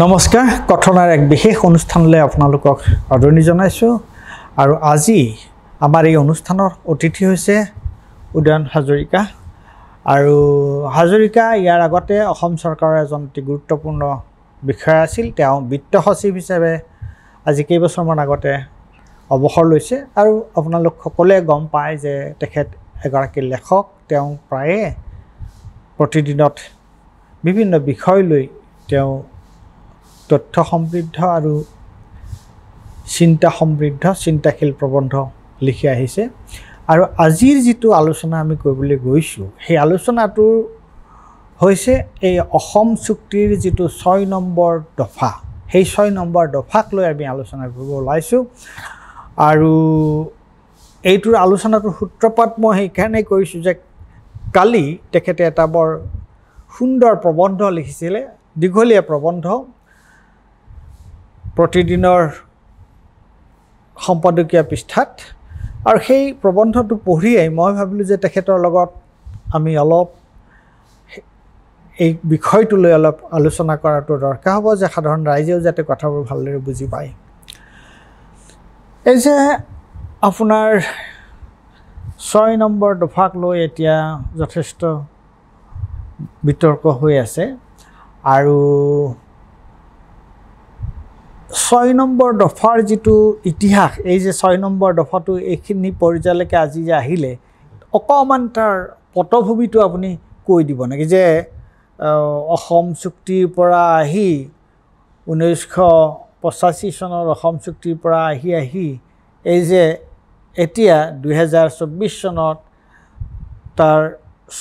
নমস্কাৰ কথনাৰ এক বিশেষ অনুষ্ঠানলৈ আপোনালোকক আদৰণি জনাইছোঁ আৰু আজি আমাৰ এই অনুষ্ঠানৰ অতিথি হৈছে উদয়ন হাজৰিকা আৰু হাজৰিকা ইয়াৰ আগতে অসম চৰকাৰৰ এজন গুৰুত্বপূৰ্ণ বিষয়া আছিল তেওঁ বিত্ত সচিব হিচাপে আজি কেইবছৰমান আগতে অৱসৰ লৈছে আৰু আপোনালোক সকলোৱে গম পায় যে তেখেত এগৰাকী লেখক তেওঁ প্ৰায়ে প্ৰতিদিনত বিভিন্ন বিষয় লৈ তেওঁ তথ্য সমৃদ্ধ আৰু চিন্তা সমৃদ্ধ চিন্তাশীল প্ৰবন্ধ লিখি আহিছে আৰু আজিৰ যিটো আলোচনা আমি কৰিবলৈ গৈছোঁ সেই আলোচনাটো হৈছে এই অসম চুক্তিৰ যিটো 6 নম্বৰ দফা সেই 6 নম্বৰ দফাক লৈ আমি আলোচনা কৰিব ওলাইছোঁ আৰু এইটোৰ আলোচনাটোৰ সূত্ৰপাত মই সেইকাৰণে কৰিছোঁ যে কালি তেখেতে এটা বৰ সুন্দৰ প্ৰবন্ধ লিখিছিলে দীঘলীয়া প্ৰবন্ধ প্ৰতিদিনৰ সম্পাদকীয় পৃষ্ঠাত আৰু সেই প্ৰবন্ধটো পঢ়িয়েই মই ভাবিলোঁ যে তেখেতৰ লগত আমি অলপ এই বিষয়টো লৈ অলপ আলোচনা কৰাটো দৰকাৰ হ'ব যে সাধাৰণ ৰাইজেও যাতে কথাবোৰ ভালদৰে বুজি পায় এই যে আপোনাৰ 6 নম্বৰ দফাক লৈ এতিয়া যথেষ্ট বিতৰ্ক হৈ আছে আৰু 6 নম্বৰ দফাৰ যিটো ইতিহাস এই যে 6 নম্বৰ দফাটো এইখিনি পৰ্যায়লৈকে আজি যে আহিলে অকমান তাৰ পটভূমিটো আপুনি কৈ দিব নেকি যে অসম চুক্তিৰ পৰা আহি 1985 চনৰ অসম চুক্তিৰ পৰা আহি এই যে এতিয়া 2024 চনত তাৰ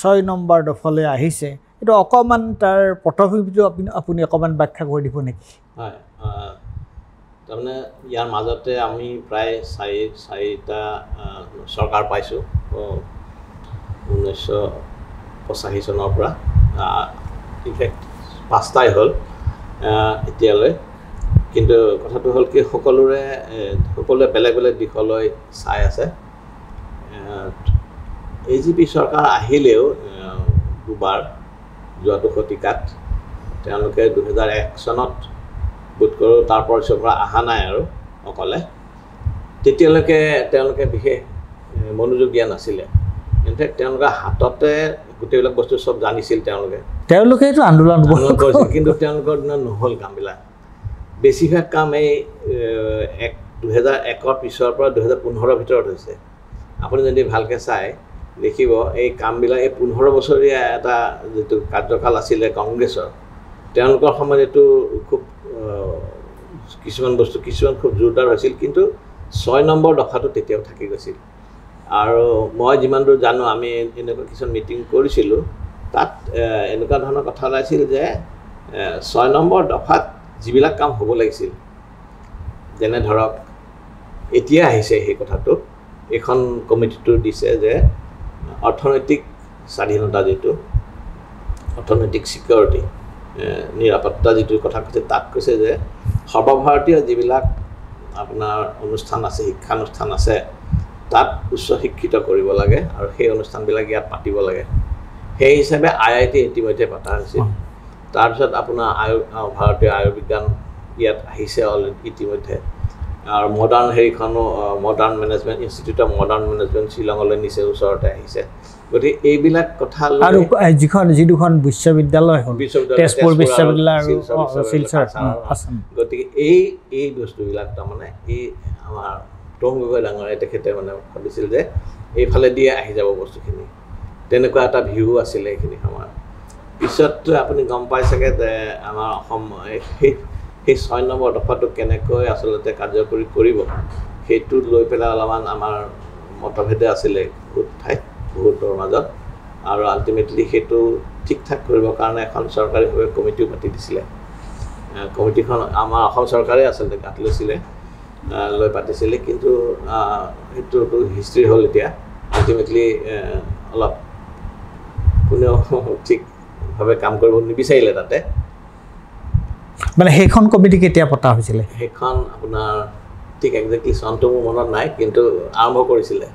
6 নম্বৰ দফালৈ আহিছে এইটো অকমান তাৰ পটভূমিটো আপুনি অকমান ব্যাখ্যা কৰি দিব নেকি হয় তাৰমানে ইয়াৰ মাজতে আমি প্ৰায় চাৰিটা চৰকাৰ পাইছোঁ 1985 চনৰ পৰা ইনফেক্ট 5টাই হ'ল এতিয়ালৈ কিন্তু কথাটো হ'ল কি সকলোৱে বেলেগ বেলেগ দিশলৈ চাই আছে AGP চৰকাৰ আহিলেও দুবাৰ যোৱাটো শতিকাত তেওঁলোকে 2001 চনত বোধ কৰোঁ তাৰ পিছৰ পৰা অহা নাই আৰু অকলে তেতিয়ালৈকে বিশেষ মনোযোগ দিয়া নাছিলে ইনফেক্ট তেওঁলোকৰ হাততে গোটেইবিলাক বস্তু চব জানিছিল তেওঁলোকেতো আন্দোলন কৰিছিল কিন্তু তেওঁলোকৰ দিনত নহ'ল কামবিলাক বেছিভাগ কাম এই 2001ৰ পিছৰ পৰা 2015ৰ ভিতৰত হৈছে আপুনি যদি ভালকৈ চাই দেখিব এই কামবিলাক এই 15 বছৰীয়া এটা যিটো কাৰ্যকাল আছিলে কংগ্ৰেছৰ তেওঁলোকৰ সময়ত এইটো খুব কিছুমান খুব জোৰদাৰ হৈছিল কিন্তু 6 নম্বৰ দফাটো তেতিয়াও থাকি গৈছিল আৰু মই যিমান দূৰ জানো আমি এনেকুৱা কিছুমান মিটিং কৰিছিলোঁ তাত এনেকুৱা ধৰণৰ কথা ওলাইছিল যে 6 নম্বৰ দফাত যিবিলাক কাম হ'ব লাগিছিল যেনে ধৰক এতিয়া আহিছে সেই কথাটো এখন কমিটিটো দিছে যে অৰ্থনৈতিক স্বাধীনতা যিটো অৰ্থনৈতিক সিকিউৰিটি নিৰাপত্তা যিটো কথা কৈছে তাত কৈছে যে সৰ্বভাৰতীয় যিবিলাক আপোনাৰ অনুষ্ঠান আছে শিক্ষানুষ্ঠান আছে তাত উচ্চ শিক্ষিত কৰিব লাগে আৰু সেই অনুষ্ঠানবিলাক ইয়াত পাতিব লাগে সেই হিচাপে IIT ইতিমধ্যে পতা হৈছিল তাৰপিছত আপোনাৰ ভাৰতীয় আয়ুৰ্বিজ্ঞান ইয়াত আহিছে অলৰেডি ইতিমধ্যে আৰু modern management institute of modern management শ্বিলঙলৈ নিছে ওচৰতে আহিছে গতিকে এইবিলাক কথা আৰু যি দুখন বিশ্ববিদ্যালয় হ'ল তেজপুৰ বিশ্ববিদ্যালয় আৰু শিলচৰ গতিকে এই বস্তুবিলাক তাৰমানে এই আমাৰ তৰুণ গগৈ ডাঙৰে তেখেতে মানে ভাবিছিল যে এইফালে দিয়ে আহি যাব বস্তুখিনি তেনেকুৱা এটা ভিউ আছিলে এইখিনি সময়ত পিছততো আপুনি গম পাই চাগে যে আমাৰ অসম সেই 6 নম্বৰ দফাটো কেনেকৈ আচলতে কাৰ্যকৰী কৰিব সেইটো লৈ পেলাই অলপমান আমাৰ মতভেদে আছিলে বহুতৰ মাজত আৰু আল্টিমেটলি সেইটো ঠিক ঠাক কৰিবৰ কাৰণে এখন চৰকাৰীভাৱে কমিটিও পাতি দিছিলে কমিটিখন আমাৰ অসম চৰকাৰে আচলতে গাত লৈছিলে লৈ পাতিছিলে কিন্তু সেইটোতো হিষ্ট্ৰী হ'ল এতিয়া আল্টিমেটলি অলপ কোনেও ঠিকভাৱে কাম কৰিব নিবিচাৰিলে তাতে মানে সেইখন কমিটি কেতিয়া পতা হৈছিলে সেইখন আপোনাৰ ঠিক একজেক্টলি চনটো মোৰ মনত নাই কিন্তু আৰম্ভ কৰিছিলে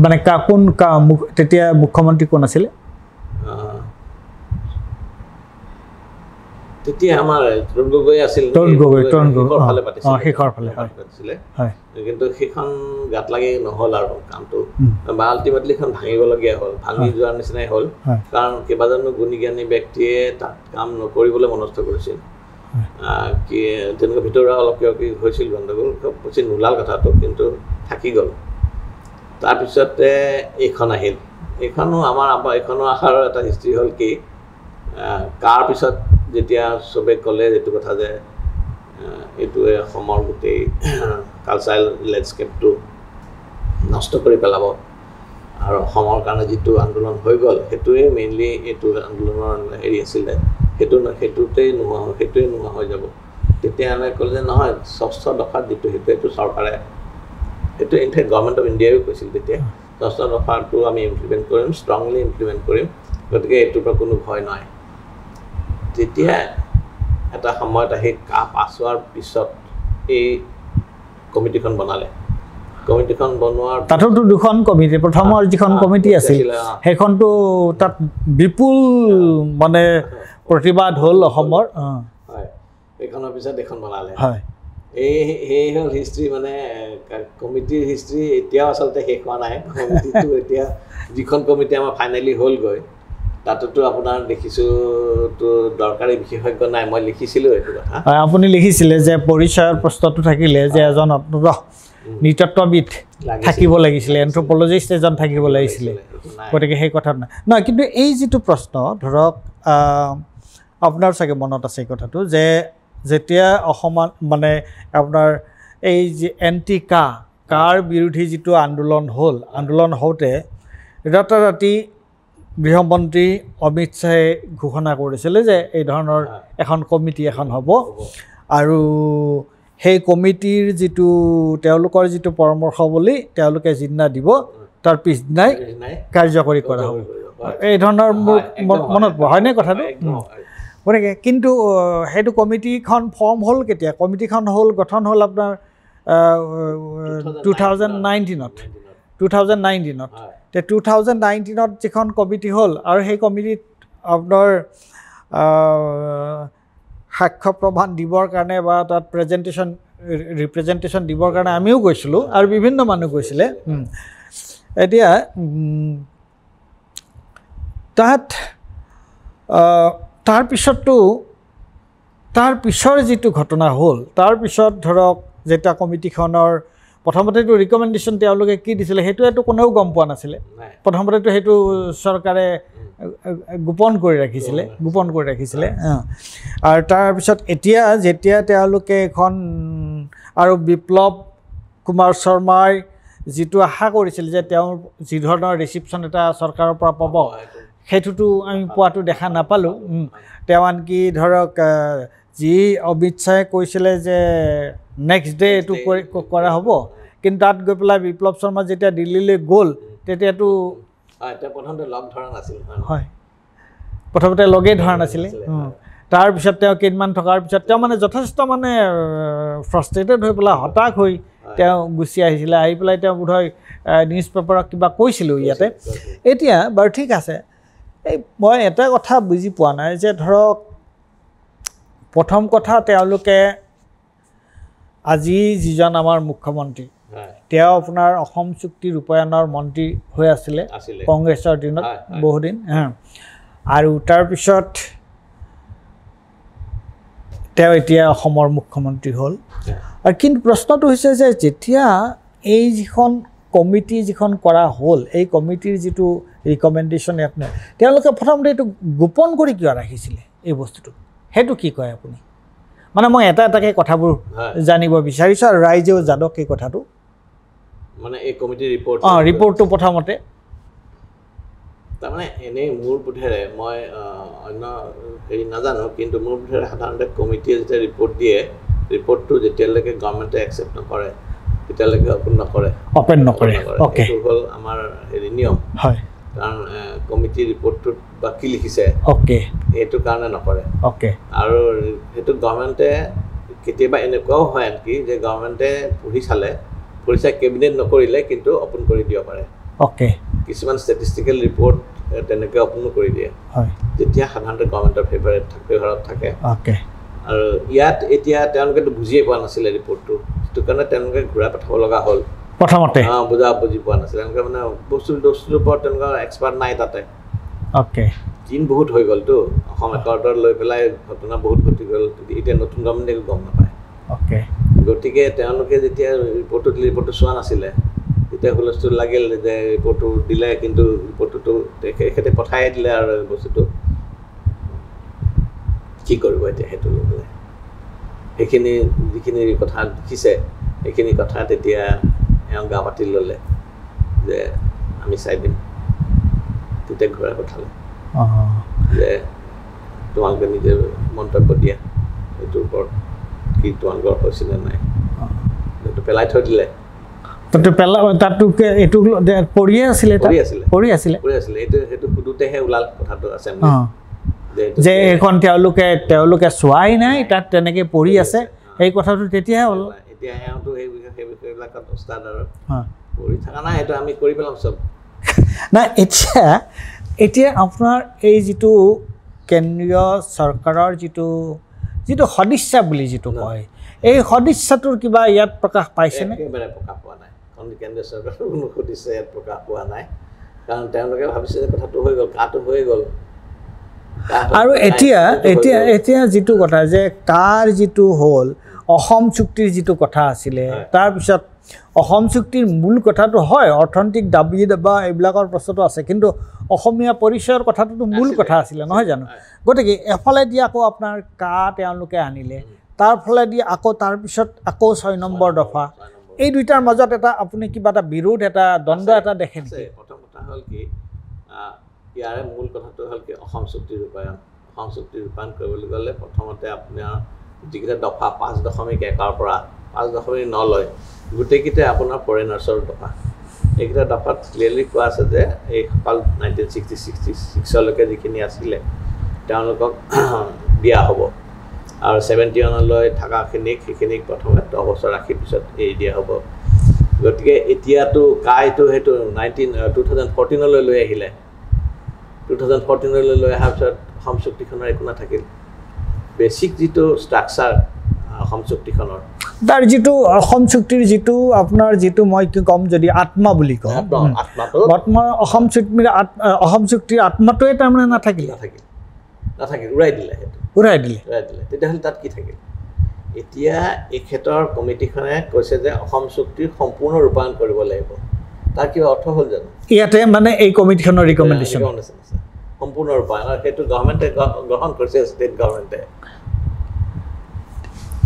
মানে কোন তেতিয়া মুখ্যমন্ত্ৰী কোন আছিলে তেতিয়া আমাৰ তৰুণ গগৈ আছিল শেষৰ ফালে পাতিছিলে কিন্তু সেইখন গাত লাগি নহ'ল আৰু কামটো বা আল্টিমেটলি সেইখন ভাঙিবলগীয়া হ'ল ভাঙি যোৱাৰ নিচিনাই হ'ল কাৰণ কেইবাজনো গুণী জ্ঞানী ব্যক্তিয়ে তাত কাম নকৰিবলৈ মনস্থ কৰিছিল কি তেনেকুৱা ভিতৰুৱা অলপ কিবা কিবি হৈছিল গণ্ডগোল বেছি নোলাল কথাটো কিন্তু থাকি গ'ল তাৰপিছতে এইখন আহিল এইখনো এইখনো আশাৰ এটা হিষ্ট্ৰী হ'ল কি কাৰ পিছত যেতিয়া চবে ক'লে এইটো কথা যে এইটোৱে অসমৰ গোটেই কালচাৰেল লেণ্ডস্কেপটো নষ্ট কৰি পেলাব আৰু অসমৰ কাৰণে যিটো আন্দোলন হৈ গ'ল সেইটোৱে মেইনলি এইটো আন্দোলনৰ হেৰি আছিলে সেইটোতেই নোহোৱা হৈ যাব তেতিয়া আমি ক'লে যে নহয় ষষ্ঠ দফাত যিটো সেইটো চৰকাৰে সেইটো ইনফেক্ট গভৰ্ণমেণ্ট অফ ইণ্ডিয়াইও কৈছিল তেতিয়া ষষ্ঠ দফাটো আমি ইমপ্লিমেণ্ট কৰিম ষ্ট্ৰংলি ইমপ্লিমেণ্ট কৰিম গতিকে এইটোৰ পৰা কোনো ভয় নাই তেতিয়া এটা সময়ত আহি পাছ হোৱাৰ পিছত এই কমিটিখন বনালে কমিটিখন বনোৱাৰ তাতো দুখন কমিটি প্ৰথমৰ যিখন কমিটি আছিল সেইখনতো তাত বিপুল মানে প্ৰতিবাদ হ'ল অসমৰ হয় এইখনৰ পিছত এখন বনালে হয় এই হ'ল হিষ্ট্ৰী মানে কমিটিৰ হিষ্ট্ৰী এতিয়াও আচলতে শেষ হোৱা নাই কমিটিটো এতিয়া যিখন কমিটি আমাৰ ফাইনেলি হ'লগৈ তাততো আপোনাৰ দেখিছোঁ তো দৰকাৰী বিশেষজ্ঞ নাই মই লিখিছিলোঁ এইটো কথা আপুনি লিখিছিলে যে পৰিচয়ৰ প্ৰশ্নটো থাকিলে যে এজন নৃতত্ববিদ থাকিব লাগিছিলে এন্থ্ৰপলজিষ্ট এজন থাকিব লাগিছিলে গতিকে সেই কথা নাই নহয় কিন্তু এই যিটো প্ৰশ্ন ধৰক আপোনাৰ চাগে মনত আছে এই কথাটো যে যেতিয়া অসমান মানে আপোনাৰ এই যে এণ্টি কাৰ বিৰোধী যিটো আন্দোলন হ'ল আন্দোলন হওঁতে ৰাতি গৃহমন্ত্ৰী অমিত শ্বাহে ঘোষণা কৰিছিলে যে এই ধৰণৰ এখন কমিটি এখন হ'ব আৰু সেই কমিটিৰ যিটো তেওঁলোকৰ যিটো পৰামৰ্শ বুলি তেওঁলোকে যিদিনা দিব তাৰ পিছদিনাই কাৰ্যকৰী কৰা হ'ব এই ধৰণৰ মনত হয়নে কথাটো গতিকে কিন্তু সেইটো কমিটিখন ফৰ্ম হ'ল কেতিয়া কমিটিখন গঠন হ'ল আপোনাৰ 2019ত 2019ত যিখন কমিটি হ'ল আৰু সেই কমিটিত আপোনাৰ সাক্ষ্য প্ৰমাণ দিবৰ কাৰণে বা তাত ৰিপ্ৰেজেণ্টেশ্যন দিবৰ কাৰণে আমিও গৈছিলোঁ আৰু বিভিন্ন মানুহ গৈছিলে এতিয়া তাত তাৰ পিছৰ যিটো ঘটনা হ'ল তাৰপিছত ধৰক যেতিয়া কমিটিখনৰ প্ৰথমতেতো ৰিকমেণ্ডেশ্যন তেওঁলোকে কি দিছিলে সেইটোৱেতো কোনেও গম পোৱা নাছিলে প্ৰথমতেতো সেইটো চৰকাৰে গোপন কৰি ৰাখিছিলে আৰু তাৰপিছত এতিয়া যেতিয়া তেওঁলোকে এখন আৰু বিপ্লৱ কুমাৰ শৰ্মাই যিটো আশা কৰিছিল যে তেওঁৰ যি ধৰণৰ ৰিচিপশ্যন এটা চৰকাৰৰ পৰা পাব সেইটোতো আমি পোৱাটো দেখা নাপালোঁ তেওঁ আনকি ধৰক যি অমিত শ্বাহে কৈছিলে যে নেক্সট ডে এইটো কৰা হ'ব কিন্তু তাত গৈ পেলাই বিপ্লৱ শৰ্মা যেতিয়া দিল্লীলৈ গ'ল তেতিয়াতো প্ৰথমতে লগেই ধৰা নাছিলে তাৰপিছত তেওঁ কেইদিনমান থকাৰ পিছত তেওঁ মানে যথেষ্ট মানে ফ্ৰাষ্ট্ৰেটেড হৈ পেলাই হতাশ হৈ তেওঁ গুচি আহিছিলে আহি পেলাই তেওঁ বোধহয় নিউজ পেপাৰক কিবা কৈছিলোঁ ইয়াতে এতিয়া বাৰু ঠিক আছে এই মই এটা কথা বুজি পোৱা নাই যে ধৰক প্ৰথম কথা তেওঁলোকে আজি যিজন আমাৰ মুখ্যমন্ত্ৰী তেওঁ আপোনাৰ অসম চুক্তি ৰূপায়ণৰ মন্ত্ৰী হৈ আছিলে কংগ্ৰেছৰ দিনত বহুদিন আৰু তাৰপিছত তেওঁ এতিয়া অসমৰ মুখ্যমন্ত্ৰী হ'ল আৰু কিন্তু প্ৰশ্নটো হৈছে যে যেতিয়া এই যিখন কৰা হ'ল এই কমিটিৰ যিটো ৰিকমেণ্ডেশ্যন ইয়াত নাই তেওঁলোকে প্ৰথমতে এইটো গোপন কৰি কিয় ৰাখিছিলে এই বস্তুটো সেইটো কি কয় আপুনি মানে মই এটাকৈ কথাবোৰ জানিব বিচাৰিছোঁ আৰু ৰাইজেও জানক এই কথাটো মানে এই কমিটিৰ ৰিপৰ্টটো প্ৰথমতে তাৰমানে এনেই মোৰ বোধেৰে মই অন্য হেৰি নাজানো কিন্তু মোৰ বোধেৰে সাধাৰণতে কমিটিয়ে যেতিয়া ৰিপৰ্ট দিয়ে ৰিপৰ্টটো যেতিয়ালৈকে গভৰ্ণমেণ্টে একচেপ্ট নকৰে তেতিয়ালৈকে অপেন নকৰে এইটো হ'ল আমাৰ হেৰি নিয়ম হয় কাৰণ কমিটিৰ ৰিপৰ্টটোত বা কি লিখিছে এইটো কাৰণে নকৰে আৰু সেইটো গভৰ্ণমেণ্টে কেতিয়াবা এনেকুৱাও হয় আনকি যে গভৰ্ণমেণ্টে পঢ়ি চাই কেবিনেট নকৰিলে কিন্তু অপেন কৰি দিব পাৰে কিছুমান ষ্টেটিষ্টিকেল ৰিপৰ্ট তেনেকৈ অপনো কৰি দিয়ে হয় যেতিয়া সাধাৰণতে গভৰ্ণমেণ্টৰ ফেভাৰত থাকে অ'কে আৰু ইয়াত এতিয়া তেওঁলোকেতো বুজিয়ে পোৱা নাছিলে ৰিপৰ্টটো সেইটো কাৰণে তেওঁলোকে ঘূৰাই পঠাব লগা হ'ল প্ৰথমতে বুজি পোৱা নাছিলে তেওঁলোকে মানে বস্তুটোৰ ওপৰত তেওঁলোকৰ এক্সপাৰ্ট নাই তাতে অ'কে দিন বহুত হৈ গ'লতো অসম একৰ্ডৰ লৈ পেলাই ঘটনা বহুত ঘটি গ'ল এতিয়া নতুন গভৰ্ণমেণ্টে গম নাপায় অ'কে গতিকে তেওঁলোকে যেতিয়া ৰিপৰ্টটো চোৱা নাছিলে তেতিয়া হুলস্থুল লাগিল যে ৰিপৰ্টটো দিলে কিন্তু ৰিপৰ্টটো তেখেতে পঠাই দিলে আৰু বস্তুটো কি কৰিব এতিয়া সেইটো লৈ পেলাই সেইখিনি যিখিনি কথা লিখিছে সেইখিনি কথা তেতিয়া এওঁ গা পাতি ল'লে যে আমি চাই দিম তেতিয়া ঘূৰাই পঠালে যে তোমালোকে নিজে মন্তব্য দিয়া এইটোৰ ওপৰত কি তোমালোকৰ হৈছিলে নাই সেইটো পেলাই থৈ দিলে তাতো এইটো পৰিয়ে আছিলে পৰি আছিলে সেইটো সুধোতেহে ওলাল কথাটো আছে যে এইখন তেওঁলোকে চোৱাই নাই তাত তেনেকৈ পৰি আছে সেই কথাটো তেতিয়াহে হ'ল এতিয়া এওঁতো সেই বিষয়বিলাকত ওস্তাদ আৰু পৰি থকা নাই সেইটো আমি কৰি পেলাম চব নাই এতিয়া আপোনাৰ এই যিটো কেন্দ্ৰীয় চৰকাৰৰ যিটো সদিচ্ছা বুলি যিটো কয় এই সদিচ্ছাটোৰ কিবা ইয়াত প্ৰকাশ পাইছেনে একেবাৰে প্ৰকাশ পোৱা নাই কাৰণ কেন্দ্ৰীয় চৰকাৰৰ কোনো সদিচ্ছা ইয়াত প্ৰকাশ পোৱা নাই কাৰণ তেওঁলোকে ভাবিছে যে কথাটো হৈ গ'ল কাটো হৈ গ'ল আৰু এতিয়া যিটো কথা যে কাৰ যিটো হ'ল অসম চুক্তিৰ যিটো কথা আছিলে তাৰপিছত অসম চুক্তিৰ মূল কথাটো হয় অৰ্থনৈতিক দাবী দাবা এইবিলাকৰ প্ৰশ্নটো আছে কিন্তু অসমীয়া পৰিচয়ৰ কথাটোতো মূল কথা আছিলে নহয় জানো গতিকে এফালেদি আকৌ আপোনাৰ তেওঁলোকে আনিলে তাৰ ফালেদি আকৌ তাৰপিছত আকৌ 6 নম্বৰ দফা এই দুইটাৰ মাজত এটা আপুনি কিবা এটা বিৰোধ এটা দ্বন্দ্ব এটা দেখে নেকি প্ৰথম কথা হ'ল কি ইয়াৰে মূল কথাটো হ'ল কি অসম চুক্তি ৰূপায়ণ কৰিবলৈ গ'লে প্ৰথমতে আপোনাৰ যিকেইটা দফা 5.1 পৰা 5.9 লয় গোটেইকেইটা আপোনাৰ ফৰেনাৰ্ছৰ দফা এইকেইটা দফাত ক্লিয়াৰলি কোৱা আছে যে এই সকল 1966লৈকে যিখিনি আছিলে তেওঁলোকক দিয়া হ'ব আৰু 71লৈ থকাখিনিক সেইখিনিক প্ৰথমে 10 বছৰ ৰাখি পিছত এৰি দিয়া হ'ব গতিকে এতিয়াতো সেইটো 2014লৈ লৈ আহিলে 2014লৈ লৈ অহাৰ পিছত অসম চুক্তিখনৰ একো নাথাকিল বেছিক যিটো ষ্ট্ৰাকচাৰ অসম চুক্তিখনৰ তাৰ যিটো অসম চুক্তিৰ যিটো আপোনাৰ যিটো মই কি ক'ম যদি আত্মা বুলি কওঁ বৰ্তমান অসম চুক্তিৰ আত্মাটোৱে তাৰমানে নাথাকিল উৰাই দিলে তেতিয়াহ'লে তাত কি থাকিল এতিয়া এখেতৰ কমিটিখনে কৈছে যে অসম চুক্তিৰ সম্পূৰ্ণ ৰূপায়ণ কৰিব লাগিব তাৰ কিবা অৰ্থ হ'ল জানো ইয়াতে মানে এই কমিটিখনৰ ৰিকমেণ্ডেশ্যন সম্পূৰ্ণ ৰূপায়ণ আৰু সেইটো গভৰ্ণমেণ্টে গ্ৰহণ কৰিছে ষ্টেট গভৰ্ণমেণ্টে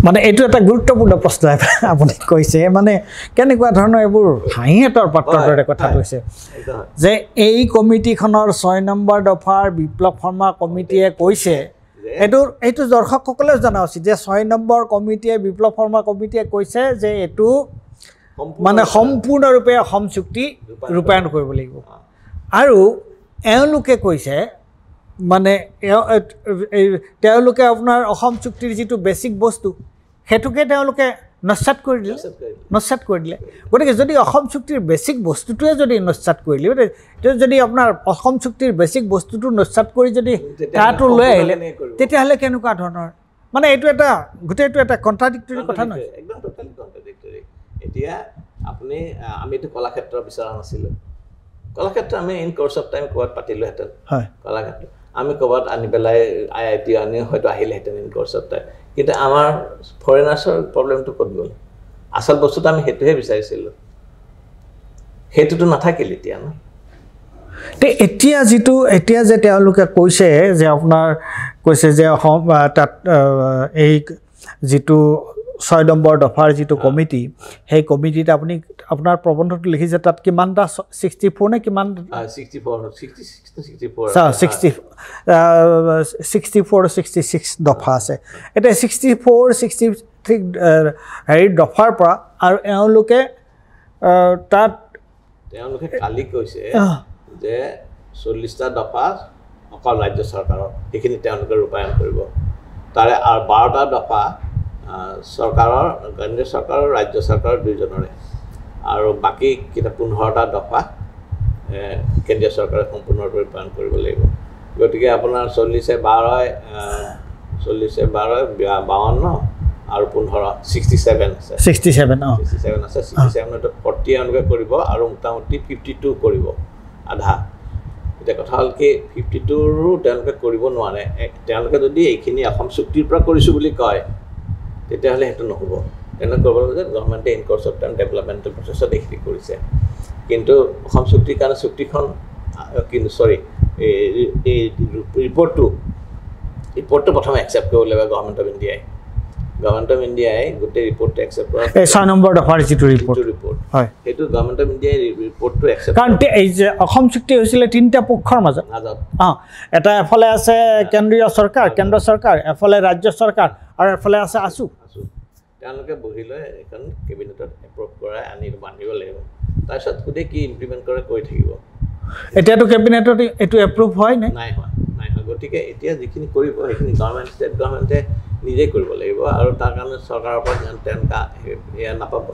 মানে এইটো এটা গুৰুত্বপূৰ্ণ প্ৰশ্ন আপুনি কৈছে মানে কেনেকুৱা ধৰণৰ এইবোৰ হাঁহিহঁতৰ পাত্ৰৰ দৰে কথাটো হৈছে যে এই কমিটিখনৰ 6 নম্বৰ দফাৰ বিপ্লৱ শৰ্মা কমিটিয়ে কৈছে এইটো দৰ্শকসকলেও জনা উচিত যে 6 নম্বৰ বিপ্লৱ শৰ্মা কমিটিয়ে কৈছে যে এইটো মানে সম্পূৰ্ণৰূপে অসম চুক্তি ৰূপায়ণ কৰিব লাগিব আৰু এওঁলোকে কৈছে মানে তেওঁলোকে আপোনাৰ অসম চুক্তিৰ যিটো বেছিক বস্তু সেইটোকে তেওঁলোকে নস্যাৎ কৰি দিলে গতিকে যদি অসম চুক্তিৰ বেছিক বস্তুটোৱে যদি নস্যাৎ কৰিলে যদি আপোনাৰ অসম চুক্তিৰ বেছিক বস্তুটো নস্যাৎ কৰি যদি তাতো লৈ আহিলে তেতিয়াহ'লে কেনেকুৱা ধৰণৰ মানে এইটো এটা গোটেইটো এটা কণ্ট্ৰাডিক্টৰী কথা নহয় একদম টোটালি কণ্ট্ৰাডিক্টৰী এতিয়া আমিতো কলাক্ষেত্ৰ বিচৰা নাছিলোঁ কলাক্ষেত্ৰ আমি ইন কোৰ্চ অফ টাইম ক'ৰবাত পাতিলোহেঁতেন কলাক্ষেত্ৰ আমি ক'ৰবাত আনি পেলাই IIT আনি হয়তো আহিলেহেঁতেন ইন কোৰ্চ অফ টাইম কিন্তু আমাৰ ফৰেনাৰ্ছৰ প্ৰব্লেমটো ক'ত গ'ল আচল বস্তুটো আমি সেইটোহে বিচাৰিছিলোঁ সেইটোতো নাথাকিল এতিয়া ন এতিয়া যে তেওঁলোকে কৈছে যে আপোনাৰ কৈছে যে অসম তাত এই যিটো 6 নম্বৰ দফাৰ যিটো কমিটি সেই কমিটিত আপুনি আপোনাৰ প্ৰবন্ধটো লিখিছে তাত কিমানটা 64 নে কিমান 66 দফা আছে এতিয়া 63 হেৰি দফাৰ পৰা আৰু তেওঁলোকে কালি কৈছে যে 40টা দফা অকল ৰাজ্য চৰকাৰৰ সেইখিনি তেওঁলোকে ৰূপায়ণ কৰিব তাৰে আৰু 12টা দফা চৰকাৰৰ কেন্দ্ৰীয় চৰকাৰৰ ৰাজ্য চৰকাৰৰ দুইজনৰে আৰু বাকী 15টা দফা কেন্দ্ৰীয় চৰকাৰে সম্পূৰ্ণৰূপে ৰূপায়ণ কৰিব লাগিব গতিকে আপোনাৰ 40-12 আৰু 15 67 আছে 67 আছে 67 40 এনেকৈ কৰিব আৰু মোটামুটি 52 কৰিব আধা এতিয়া কথা হ'ল কি 52ৰো তেওঁলোকে কৰিব নোৱাৰে তেওঁলোকে যদি এইখিনি অসম চুক্তিৰ পৰা কৰিছোঁ বুলি কয় তেতিয়াহ'লে সেইটো নহ'ব তেনেকৈ ক'ব যে গভৰ্ণমেণ্টে in course of time developmental প্ৰচেছত এইখিনি কৰিছে কিন্তু অসম চুক্তিৰ কাৰণে চুক্তিখন কিন্তু এই ৰিপৰ্টটো প্ৰথমে একচেপ্ট কৰিব লাগিব গভৰ্ণমেণ্ট অফ ইণ্ডিয়াই গোটেই ৰিপৰ্টটো একচেপ্ট কৰা 6 নম্বৰ দফাৰ যিটো ৰিপৰ্ট হয় সেইটো গভৰ্ণমেণ্ট অফ ইণ্ডিয়াই ৰিপৰ্টটো একচেপ্ট কাৰণ এই যে অসম চুক্তি হৈছিলে তিনিটা পক্ষৰ মাজত এটা এফালে আছে কেন্দ্ৰীয় চৰকাৰ কেন্দ্ৰ চৰকাৰ এফালে ৰাজ্য চৰকাৰ আৰু এফালে আছে আছু তেওঁলোকে বহি লৈ এখন কেবিনেটত এপ্ৰুভ কৰাই আনি বান্ধিব লাগিব তাৰপিছত গোটেই কি ইমপ্লিমেণ্ট কৰে কৈ থাকিব এতিয়াতো কেবিনেটত এইটো এপ্ৰুভ হয় নাই হোৱা গতিকে এতিয়া যিখিনি কৰিব সেইখিনি গভৰ্ণমেণ্ট ষ্টেট গভৰ্ণমেণ্টে নিজেই কৰিব লাগিব আৰু তাৰ কাৰণে চৰকাৰৰ পৰা তেওঁলোকে এয়া নাপাব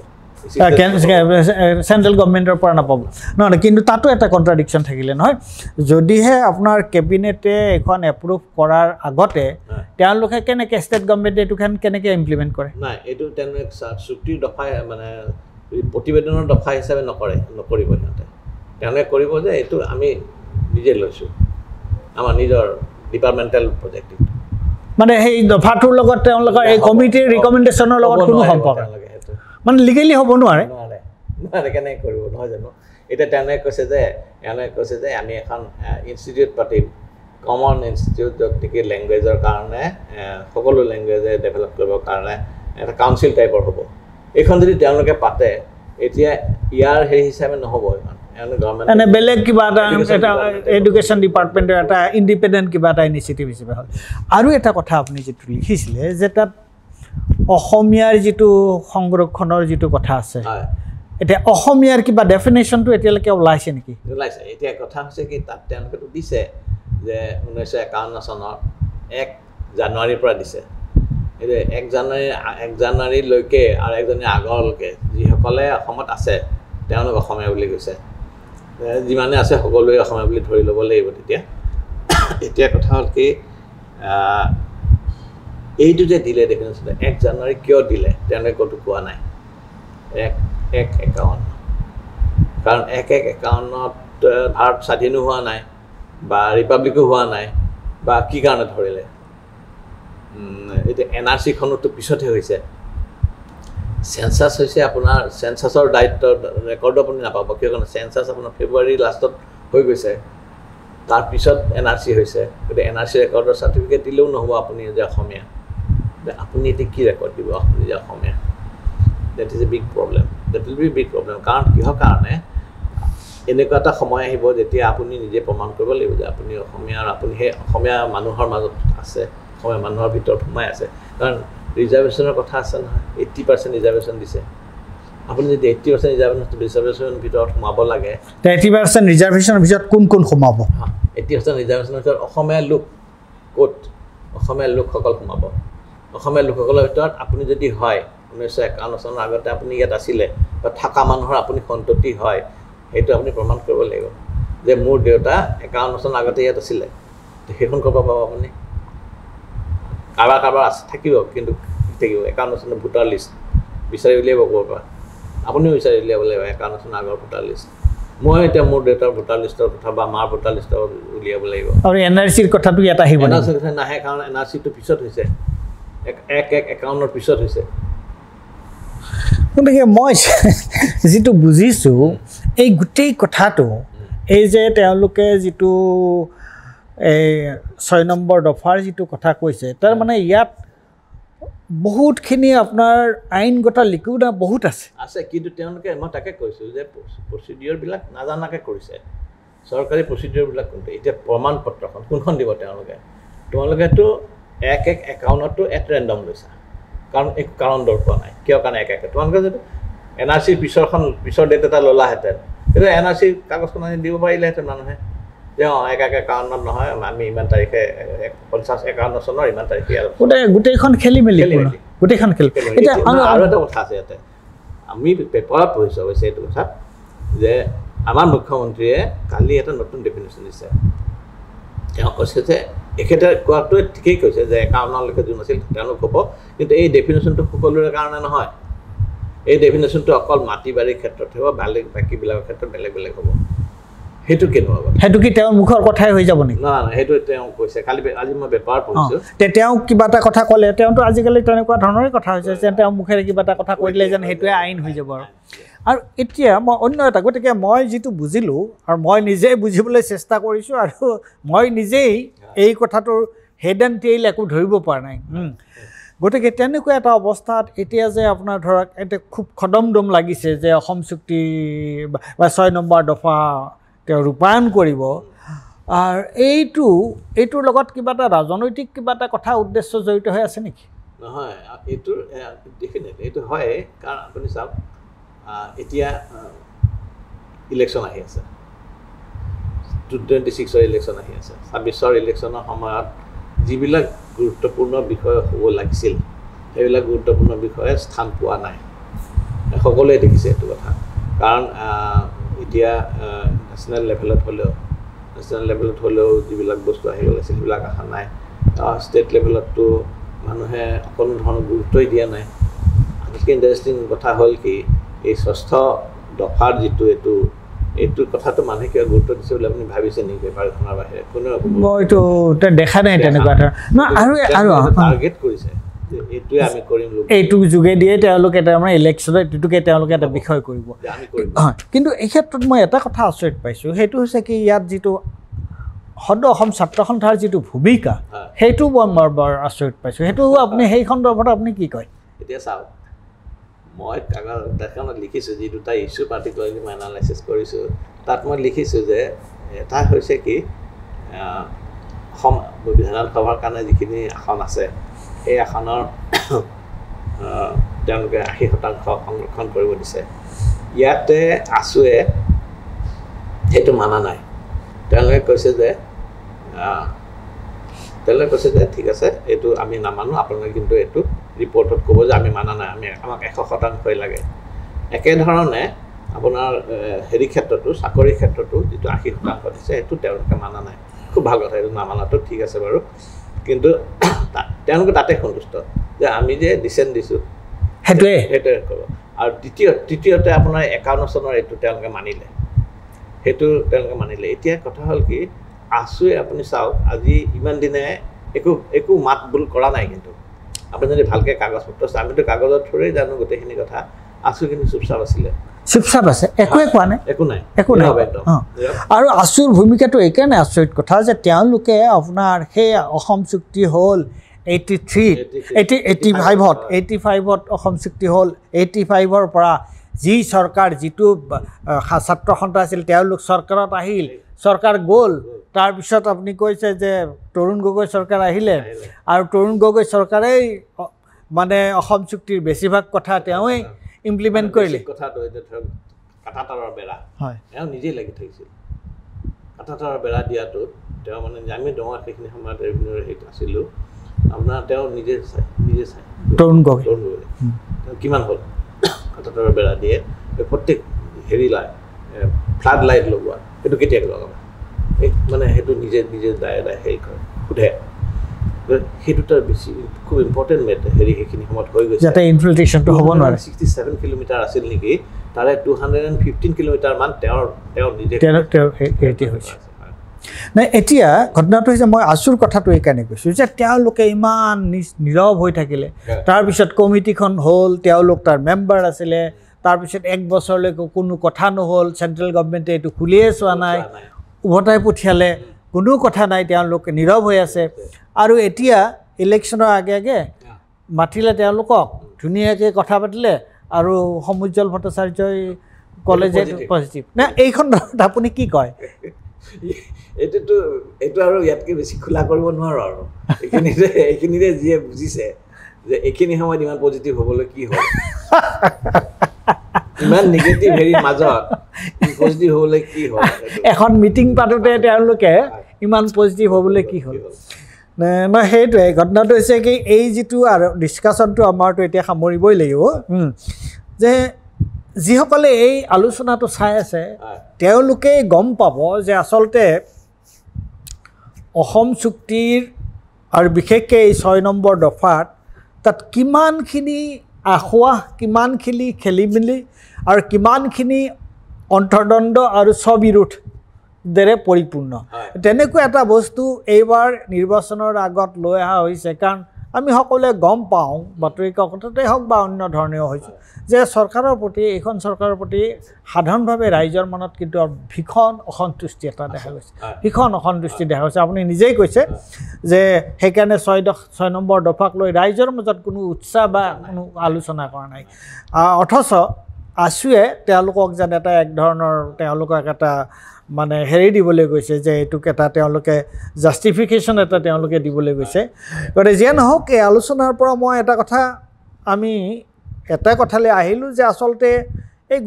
চেণ্ট্ৰেল গভৰ্ণমেণ্টৰ পৰা নাপাব নহয় কিন্তু তাতো এটা কণ্ট্ৰাডিকশ্যন থাকিলে নহয় যদিহে আপোনাৰ কেবিনেটে এখন এপ্ৰুভ কৰাৰ আগতে তেওঁলোকে কেনেকৈ ষ্টেট গভৰ্ণমেণ্টে এইটোখন কেনেকৈ ইমপ্লিমেণ্ট কৰে নাই এইটো তেওঁলোকে চুক্তিৰ দফা মানে প্ৰতিবেদনৰ দফা হিচাপে নকৰিব সিহঁতে তেওঁলোকে কৰিব যে এইটো আমি নিজে লৈছোঁ আমাৰ নিজৰ ডিপাৰ্টমেণ্টেল প্ৰজেক্ট মানে সেই দফাটোৰ লগত তেওঁলোকৰ এই কমিটিৰ ৰিকমেণ্ডেশ্যনৰ লগত কোনো সম্পৰ্ক মানে লিগেলি হ'ব নোৱাৰে কেনেকৈ কৰিব নহয় জানো এতিয়া তেওঁলোকে কৈছে যে আমি এখন ইনষ্টিটিউট পাতিম কমন ইনষ্টিটিউট য'ত নেকি লেংগুৱেজৰ কাৰণে সকলো লেংগুৱেজে ডেভেলপ কৰিবৰ কাৰণে এটা কাউন্সিল টাইপৰ হ'ব এইখন যদি তেওঁলোকে পাতে এতিয়া ইয়াৰ হেৰি হিচাপে নহ'ব ইমান এনে বেলেগ কিবা এটা এডুকেশ্যন ডিপাৰ্টমেণ্টৰ এটা ইণ্ডিপেণ্ডেণ্ট কিবা এটা ইনিচিয়েটিভ হিচাপে হয় আৰু এটা কথা আপুনি যিটো লিখিছিলে যে তাত অসমীয়াৰ যিটো সংৰক্ষণৰ যিটো কথা আছে এতিয়া অসমীয়াৰ কিবা ডেফিনেশ্যনটো এতিয়ালৈকে ওলাইছে নেকি ওলাইছে এতিয়া কথা হৈছে কি তাত তেওঁলোকেতো দিছে যে 1951 চনৰ 1 জানুৱাৰীৰ পৰা দিছে এই 1 জানুৱাৰীলৈকে আৰু 1 জানুৱাৰী আগলৈকে যিসকলে অসমত আছে তেওঁলোক অসমীয়া বুলি কৈছে যিমানে আছে সকলোৱে অসমীয়া বুলি ধৰি ল'ব লাগিব তেতিয়া এতিয়া কথা হ'ল কি এইটো যে দিলে ডেফিনেশ্যন 1 জানুৱাৰী কিয় দিলে তেওঁলোকে ক'তো কোৱা নাই 1-1-51 কাৰণ 1-1-51ত ভাৰত স্বাধীনো হোৱা নাই বা ৰিপাব্লিকো হোৱা নাই বা কি কাৰণে ধৰিলে এতিয়া NRC-খনতো পিছতহে হৈছে চেঞ্চাছ হৈছে আপোনাৰ চেঞ্চাছৰ দায়িত্ব ৰেকৰ্ড আপুনি নাপাব কিয় কাৰণে চেঞ্চাছ আপোনাৰ ফেব্ৰুৱাৰী লাষ্টত হৈ গৈছে তাৰপিছত NRC হৈছে গতিকে NRC ৰেকৰ্ডৰ চাৰ্টিফিকেট দিলেও নহ'ব আপুনি যে অসমীয়া আপুনি এতিয়া কি ৰেকৰ্ড দিব আপুনি যে Asomiya that is a big problem that will be big problem কাৰণ কিহৰ কাৰণে এনেকুৱা এটা সময় আহিব যেতিয়া আপুনি নিজে প্ৰমাণ কৰিব লাগিব যে আপুনি অসমীয়া আৰু আপুনি সেই অসমীয়া মানুহৰ মাজত আছে অসমীয়া মানুহৰ ভিতৰত সোমাই আছে কাৰণ ৰিজাৰ্ভেশ্যনৰ কথা আছে নহয় 80% ৰিজাৰ্ভেশ্যন দিছে আপুনি যদি 80% ৰিজাৰ্ভেশ্যনৰ ভিতৰত সোমাব লাগে 80% ৰিজাৰ্ভেশ্যনৰ ভিতৰত কোন সোমাব 80% ৰিজাৰ্ভেশ্যনৰ ভিতৰত অসমীয়া লোক ক'ত অসমীয়া লোকসকল সোমাব অসমীয়া লোকসকলৰ ভিতৰত আপুনি যদি হয় 1951 চনৰ আগতে আপুনি ইয়াত আছিলে বা থকা মানুহৰ আপুনি সন্ততি হয় সেইটো আপুনি প্ৰমাণ কৰিব লাগিব যে মোৰ দেউতা 51 চনৰ আগতে ইয়াত আছিলে সেইখন ক'ব পাব আপুনি কাৰোবাৰ আছে থাকিব কিন্তু থাকিব 51 চনৰ ভোটাৰ লিষ্ট বিচাৰি উলিয়াব ক'ৰ পৰা আপুনিও বিচাৰি উলিয়াব লাগিব 51 চনৰ আগৰ ভোটাৰ লিষ্ট মই এতিয়া মোৰ দেউতাৰ ভোটাৰ লিষ্টৰ কথা বা মাৰ ভোটাৰ লিষ্টৰ উলিয়াব লাগিব আৰু NRCৰ কথাটো ইয়াত আহিব NRCৰ কথা নাহে কাৰণ NRCটো পিছত হৈছে 1-1-51ৰ পিছত হৈছে গতিকে মই যিটো বুজিছোঁ এই গোটেই কথাটো এই যে তেওঁলোকে যিটো এই 6 নম্বৰ দফাৰ যিটো কথা কৈছে তাৰ মানে ইয়াত বহুতখিনি আপোনাৰ আইনগত লিকুইডা বহুত আছে কিন্তু তেওঁলোকে মই তাকে কৈছোঁ যে প্ৰচিডিঅ'ৰবিলাক নাজানাকৈ কৰিছে চৰকাৰী প্ৰচিডিঅ'ৰবিলাক কোনটো এতিয়া প্ৰমাণ পত্ৰখন কোনখন দিব তোমালোকেতো 1-1-51তো এট ৰেণ্ডম লৈছা কাৰণ একো কাৰণ দৰকাৰ নাই কিয় কাৰণে 1-1 তোমালোকে যদি NRCৰ পিছৰ ডেট এটা ল'লাহেঁতেন কিন্তু NRCৰ কাগজখন আনি দিব পাৰিলেহেঁতেন মানুহে যে 1-1-51 নহয় আমি ইমান তাৰিখে 50-51 চনৰ ইমান তাৰিখে গোটেইখন খেলি মেলি গোটেইখন খেলি এতিয়া আৰু এটা কথা আছে ইয়াতে আমি পেপাৰত পঢ়িছোঁ অৱশ্যে এইটো কথা যে আমাৰ মুখ্যমন্ত্ৰীয়ে কালি এটা নতুন ডেফিনেশ্যন দিছে তেওঁ কৈছে যে এখেতে কোৱাটোৱে ঠিকেই কৈছে যে 51লৈকে যোন আছিল তেওঁলোক হ'ব কিন্তু এই ডেফিনেশ্যনটো সকলোৰে কাৰণে নহয় এই ডেফিনেশ্যনটো অকল মাটি বাৰীৰ ক্ষেত্ৰত হ'ব বাকীবিলাকৰ ক্ষেত্ৰত বেলেগ বেলেগ হ'ব সেইটো কেনেকুৱা কথা সেইটো কি তেওঁৰ মুখৰ কথাই হৈ যাব নেকি না সেইটো তেওঁ কৈছে কালি আজি মই বেপাৰ পঢ়িছোঁ তেওঁ কিবা এটা কথা ক'লে তেওঁতো আজিকালি তেনেকুৱা ধৰণৰে কথা হৈছে যে তেওঁ মুখেৰে কিবা এটা কথা কৈ দিলে যেন সেইটোৱে আইন হৈ যাব আৰু এতিয়া মই অন্য এটা গতিকে মই যিটো বুজিলোঁ আৰু মই নিজেই বুজিবলৈ চেষ্টা কৰিছোঁ আৰু মই নিজেই এই কথাটোৰ হেড এণ্ড টেইল একো ধৰিব পৰা নাই গতিকে তেনেকুৱা এটা অৱস্থাত এতিয়া যে আপোনাৰ ধৰক এতিয়া খুব খদমদম লাগিছে যে অসম চুক্তি বা 6 নম্বৰ দফা তেওঁ ৰূপায়ণ কৰিব আৰু এইটোৰ লগত কিবা এটা ৰাজনৈতিক কিবা এটা কথা উদ্দেশ্য জড়িত হৈ আছে নেকি নহয় এইটোৰ ডেফিনেটলি এইটো হয় কাৰণ আপুনি চাওক এতিয়া ইলেকশ্যন আহি আছে 2026 ইলেকশ্যন আহি আছে 26 ইলেকশ্যনৰ সময়ত যিবিলাক গুৰুত্বপূৰ্ণ বিষয় হ'ব লাগিছিল সেইবিলাক গুৰুত্বপূৰ্ণ বিষয়ে স্থান পোৱা নাই সকলোৱে দেখিছে এইটো কথা কাৰণ এতিয়া নেশ্যনেল লেভেলত হ'লেও যিবিলাক বস্তু আহিব লাগিছিল সেইবিলাক অহা নাই ষ্টেট লেভেলততো মানুহে কোনো ধৰণৰ গুৰুত্বই দিয়া নাই আটাইতকৈ ইণ্টাৰেষ্টিং কথা হ'ল কি এই 6ষ্ঠ দফাৰ যিটো এইটো কথাটো মানুহে কিবা গুৰুত্ব দিছে বুলি আপুনি ভাবিছে নেকি পেপাৰখনৰ বাহিৰে কোনেও মইতো দেখা নাই তেনেকুৱা আৰু টাৰ্গেট কৰিছে এইটোৱে আমি কৰিম এইটো যোগেদিয়ে তেওঁলোকে তাৰমানে ইলেকশ্যনত এইটোকে তেওঁলোকে এটা বিষয় কৰিব হয় কিন্তু এই ক্ষেত্ৰত মই এটা কথা আচৰিত পাইছোঁ সেইটো হৈছে কি ইয়াত যিটো সদৌ অসম ছাত্ৰ সন্থাৰ যিটো ভূমিকা সেইটো মই বৰ আচৰিত পাইছোঁ সেইটো আপুনি সেই সন্দৰ্ভত আপুনি কি কয় এতিয়া চাওক মই কাগজখনত লিখিছোঁ যি দুটা ইছ্যু পাৰ্টিকুলাৰলি মই এনালাইচিছ কৰিছোঁ তাত মই লিখিছোঁ যে এটা হৈছে কি অসম বিধানসভাৰ কাৰণে যিখিনি আসন আছে সেই আসনৰ তেওঁলোকে 80% সংৰক্ষণ কৰিব দিছে ইয়াতে আছুৱে সেইটো মানা নাই তেওঁলোকে কৈছে যে ঠিক আছে এইটো আমি নামানো আপোনালোকে কিন্তু এইটো ৰিপৰ্টত ক'ব যে আমি মানা নাই আমাক 100% লাগে একেধৰণে আপোনাৰ হেৰি ক্ষেত্ৰতো চাকৰিৰ ক্ষেত্ৰতো যিটো 80% দিছে সেইটো তেওঁলোকে মানা নাই খুব ভাল কথা এইটো নামানাটো ঠিক আছে বাৰু কিন্তু তেওঁলোকে তাতে সন্তুষ্ট যে আমি যে ডিচেণ্ট দিছোঁ সেইটোৱে ক'ব আৰু তৃতীয়তে আপোনাৰ 51 চনৰ এইটো তেওঁলোকে মানিলে এতিয়া কথা হ'ল কি আছুৱে আপুনি চাওক আজি ইমান দিনে একো মাত বোল কৰা নাই কিন্তু আপুনি যদি ভালকৈ কাগজ পত্ৰ চাই আমিতো কাগজৰ থ্ৰুৰেই জানো গোটেইখিনি কথা আছু কিন্তু চুপচাপ আছে একো নাই আৰু আছুৰ ভূমিকাটো এইকাৰণে আচৰিত কথা যে তেওঁলোকে আপোনাৰ সেই অসম চুক্তি হ'ল 85ত অসম চুক্তি হ'ল 85ৰ পৰা যি চৰকাৰ যিটো ছাত্ৰ সন্থা আছিল তেওঁলোক চৰকাৰত আহিল চৰকাৰ গ'ল তাৰপিছত আপুনি কৈছে যে তৰুণ গগৈ চৰকাৰ আহিলে আৰু তৰুণ গগৈ চৰকাৰেই মানে অসম চুক্তিৰ বেছিভাগ কথা তেওঁই ইমপ্লিমেণ্ট কৰিলে কথাটো ধৰক কাটাতাৰৰ বেৰা হয় তেওঁ নিজেই লাগি থাকিছিল কাটাতাৰৰ বেৰা দিয়াটোত তেওঁ মানে আমি ডঙৰ সেইখিনি সময়ত ৰেভিনিউৰ হেৰিত আছিলোঁ আপোনাৰ তেওঁ নিজে চাই তৰুণ গগৈ তেওঁ কিমান হ'ল কাটাতাৰৰ বেৰা দিয়ে প্ৰত্যেক হেৰি ফ্লাড লাইট লগোৱা সেইটো কেতিয়াকৈ লগাব মানে সেইটো নিজে হেৰি কৰে সোধে সেইটো তাৰ বেছি খুব ইম্পৰ্টেণ্ট হেৰি সেইখিনি সময়ত হৈ গৈছে যাতে ইনফিল্ট্ৰেশ্যনটো হ'ব নোৱাৰে 67 কিলোমিটাৰ আছিল নেকি তাৰে 215 কিলোমিটাৰ মান তেওঁৰ নিজে হৈছে নাই এতিয়া ঘটনাটো হৈছে মই আছুৰ কথাটো এইকাৰণে কৈছোঁ যে তেওঁলোকে ইমান নীৰৱ হৈ থাকিলে তাৰপিছত কমিটিখন হ'ল তেওঁলোক তাৰ মেম্বাৰ আছিলে তাৰপিছত 1 বছৰলৈকে কোনো কথা নহ'ল চেণ্ট্ৰেল গভৰ্ণমেণ্টে এইটো খুলিয়ে চোৱা নাই উভতাই পঠিয়ালে কোনো কথা নাই তেওঁলোকে নীৰৱ হৈ আছে আৰু এতিয়া ইলেকশ্যনৰ আগে মাতিলে তেওঁলোকক ধুনীয়াকৈ কথা পাতিলে আৰু সমুজ্জ্বল ভট্টাচাৰ্যই ক'লে যে পজিটিভ নে এইখন আপুনি কি কয় এইটো আৰু ইয়াতকৈ বেছি খোলা কৰিব নোৱাৰো আৰু এইখিনিতে যিয়ে বুজিছে যে এইখিনি সময়ত ইমান পজিটিভ হ'বলৈ কি হ'ল ইমান নিগেটিভ হেৰিৰ মাজত পজিটিভ হ'বলৈ কি হ'ল এখন মিটিং পাতোঁতে তেওঁলোকে ইমান পজিটিভ হ'বলৈ কি হ'ল মই সেইটোৱে ঘটনাটো হৈছে কি এই যিটো আৰু ডিছকাশ্যনটো আমাৰতো এতিয়া সামৰিবই লাগিব যে যিসকলে এই আলোচনাটো চাই আছে তেওঁলোকে গম পাব যে আচলতে অসম চুক্তিৰ আৰু বিশেষকৈ এই 6 নম্বৰ দফাত তাত কিমানখিনি আখোৱা কিমানখিনি খেলিমেলি আৰু কিমানখিনি অন্তৰ্দ্বন্দ্ব আৰু স্ববিৰোধেৰে পৰিপূৰ্ণ তেনেকুৱা এটা বস্তু এইবাৰ নিৰ্বাচনৰ আগত লৈ অহা হৈছে কাৰণ আমি সকলোৱে গম পাওঁ বাতৰি কাকততে হওক বা অন্য ধৰণেও হৈছে যে চৰকাৰৰ প্ৰতি এইখন চৰকাৰৰ প্ৰতি সাধাৰণভাৱে ৰাইজৰ মনত কিন্তু ভীষণ অসন্তুষ্টি এটা দেখা গৈছে ভীষণ অসন্তুষ্টি দেখা গৈছে আপুনি নিজেই কৈছে যে সেইকাৰণে 6 নম্বৰ দফাক লৈ ৰাইজৰ মাজত কোনো উৎসাহ বা কোনো আলোচনা কৰা নাই অথচ আছুৱে তেওঁলোকক যেন এটা এক ধৰণৰ তেওঁলোকক এটা মানে হেৰি দিবলৈ গৈছে যে এইটোক এটা তেওঁলোকে জাষ্টিফিকেশ্যন এটা তেওঁলোকে দিবলৈ গৈছে গতিকে যিয়ে নহওক এই আলোচনাৰ পৰা মই এটা কথা আমি এটা কথালৈ আহিলোঁ যে আচলতে এই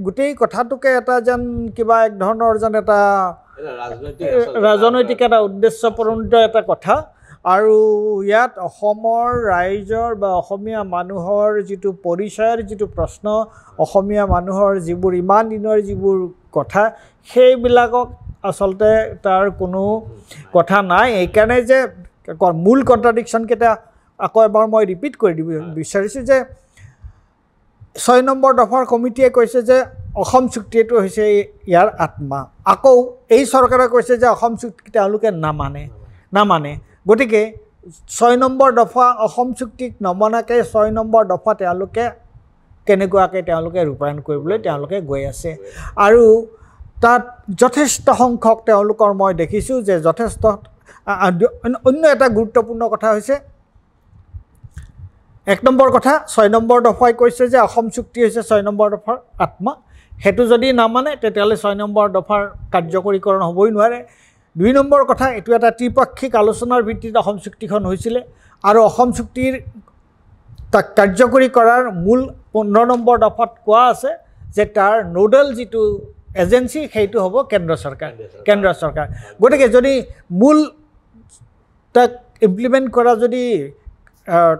গোটেই কথাটোকে এটা যেন কিবা এক ধৰণৰ যেন এটা ৰাজনৈতিক এটা উদ্দেশ্যপ্ৰণোদিত এটা কথা আৰু ইয়াত অসমৰ ৰাইজৰ বা অসমীয়া মানুহৰ যিটো পৰিচয়ৰ যিটো প্ৰশ্ন অসমীয়া মানুহৰ যিবোৰ ইমান দিনৰ যিবোৰ কথা সেইবিলাকক আচলতে তাৰ কোনো কথা নাই এইকাৰণে যে মূল কণ্ট্ৰাডিকশ্যনকেইটা আকৌ এবাৰ মই ৰিপিট কৰি দিব বিচাৰিছোঁ যে 6 নম্বৰ দফাৰ কমিটিয়ে কৈছে যে অসম চুক্তিটো হৈছে ইয়াৰ আত্মা আকৌ এই চৰকাৰে কৈছে যে অসম চুক্তি তেওঁলোকে নামানে গতিকে 6 নম্বৰ দফা অসম চুক্তিক নমনাকৈ 6 নম্বৰ দফা তেওঁলোকে কেনেকুৱাকৈ তেওঁলোকে ৰূপায়ণ কৰিবলৈ তেওঁলোকে গৈ আছে আৰু তাত যথেষ্ট সংখ্যক তেওঁলোকৰ মই দেখিছোঁ যে যথেষ্ট অন্য এটা গুৰুত্বপূৰ্ণ কথা হৈছে 1 নম্বৰ কথা 6 নম্বৰ দফাই কৈছে যে অসম চুক্তি হৈছে 6 নম্বৰ দফাৰ আত্মা সেইটো যদি নামানে তেতিয়াহ'লে 6 নম্বৰ দফাৰ কাৰ্যকৰীকৰণ হ'বই নোৱাৰে 2 নম্বৰ কথা এইটো এটা ত্ৰিপাক্ষিক আলোচনাৰ ভিত্তিত অসম চুক্তিখন হৈছিলে আৰু অসম চুক্তিৰ তাক কাৰ্যকৰী কৰাৰ মূল 15 নম্বৰ দফাত কোৱা আছে যে তাৰ নোডেল যিটো এজেন্সি সেইটো হ'ব কেন্দ্ৰ চৰকাৰ গতিকে যদি মূল তাক ইমপ্লিমেণ্ট কৰা যদি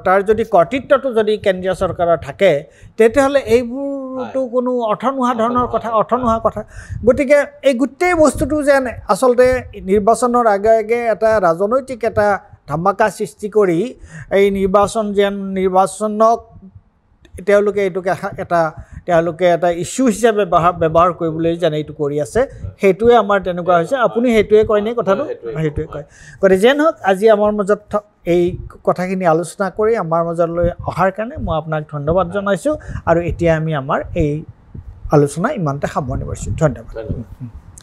তাৰ যদি কৰ্তৃত্বটো যদি কেন্দ্ৰীয় চৰকাৰৰ থাকে তেতিয়াহ'লে এইবোৰতো কোনো অৰ্থ নোহোৱা কথা গতিকে এই গোটেই বস্তুটো যেন আচলতে নিৰ্বাচনৰ আগে এটা ৰাজনৈতিক এটা ধামাকা সৃষ্টি কৰি এই নিৰ্বাচনক তেওঁলোকে এইটোকে তেওঁলোকে এটা ইস্যু হিচাপে ব্যৱহাৰ কৰিবলৈ যেন এইটো কৰি আছে সেইটোৱে আমাৰ তেনেকুৱা হৈছে আপুনি সেইটোৱে কয় নে কথাটো সেইটোৱে কয় গতিকে যেন হওক আজি আমাৰ মাজত এই কথাখিনি আলোচনা কৰি আমাৰ মাজলৈ অহাৰ কাৰণে মই আপোনাক ধন্যবাদ জনাইছোঁ আৰু এতিয়া আমি আমাৰ এই আলোচনা ইমানতে সামৰণি মাৰিছোঁ ধন্যবাদ